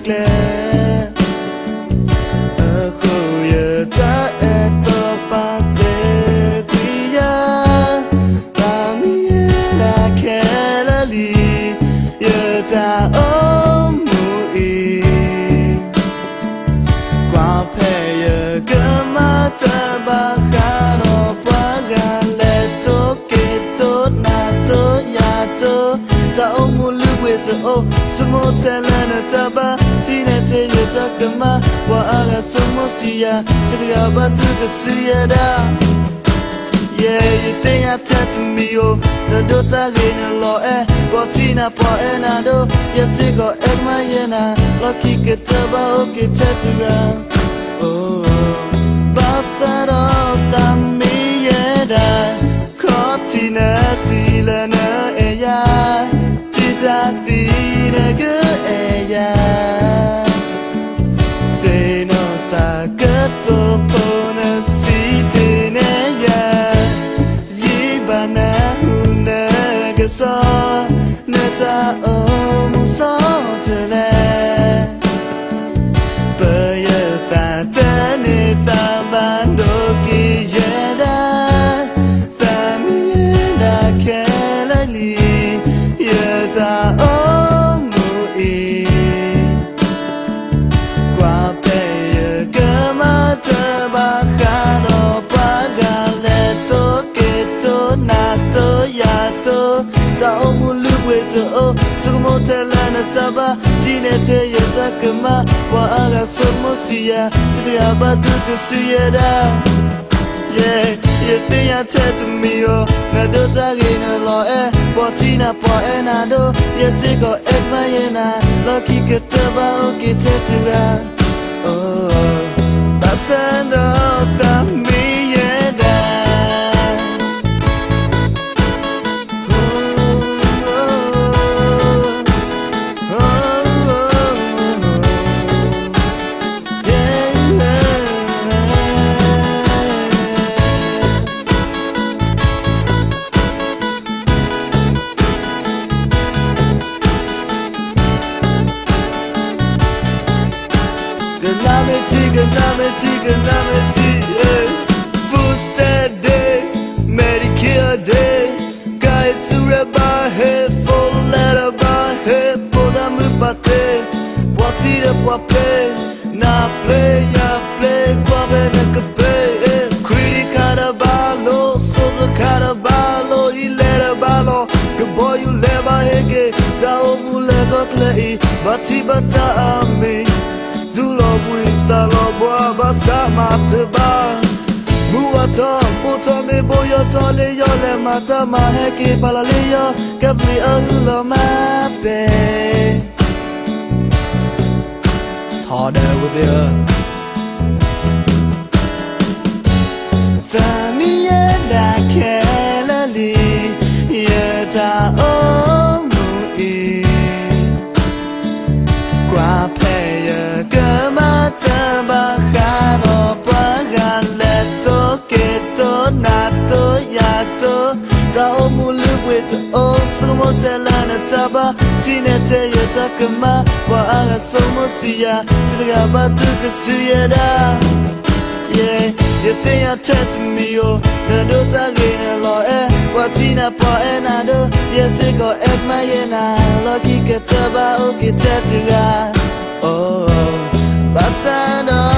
clear. Who you that at the party? Dia, kami era kelali. You that omui. Kwa pay gama tabakano pagale to keto nato yato ta omulu with oh sumo telana taba tinete yutakama wa aga sumo siya tiga batu kasiyada. Yeah, you think I tell to me, oh, the daughter in a law, Botina po enado, yes, it got egg my yena, lucky get taba, okay, tetra. Oh, Bassado, Tammy, yeda, Cortina, Silana, eya, Tita, Tina, good, eya. They know that good to pone, sit in eya. So neta o muso tele Payata tanita bandoki yeda Samiyena kelali Yeta o mui Kwa peye gemata bakano pagaleto keto nato yato Tao mulu with oh sumo telana taba tinete yatakama wa aga somosia tiga batu kasiyada. Yeah, you think I tell to me oh na do tagina lo botina po enado yes it go at my ena lucky ketaba okay tetra. Oh basando kami yeda. Ganameti, Food day, Medicare day, Guy Suraba head, full letter by head, Podamupate, Watida Wape, na play, Guavena Cape, Cree Carabalo, Sosa Carabalo, Ilera Balo, good boy, you never hege, Taomule got lay, Batibata Ami. Zulo boa basa matba Muato puto me boyo tole yo le mata ma heki palaleyo Kapli agulo mape Harder with you Tamiya kelali Yeta omui Kwa peye gemata bakano pagaleto keto nato yato Tao mulu with oh sumo telana taba tinete yatakama wa aga somosia tiga batu kasiyada. Yeah, you think I tell to me oh na do tagina lo watina po enado yes it go at my ena lucky ketaba okay tetra. Oh, basano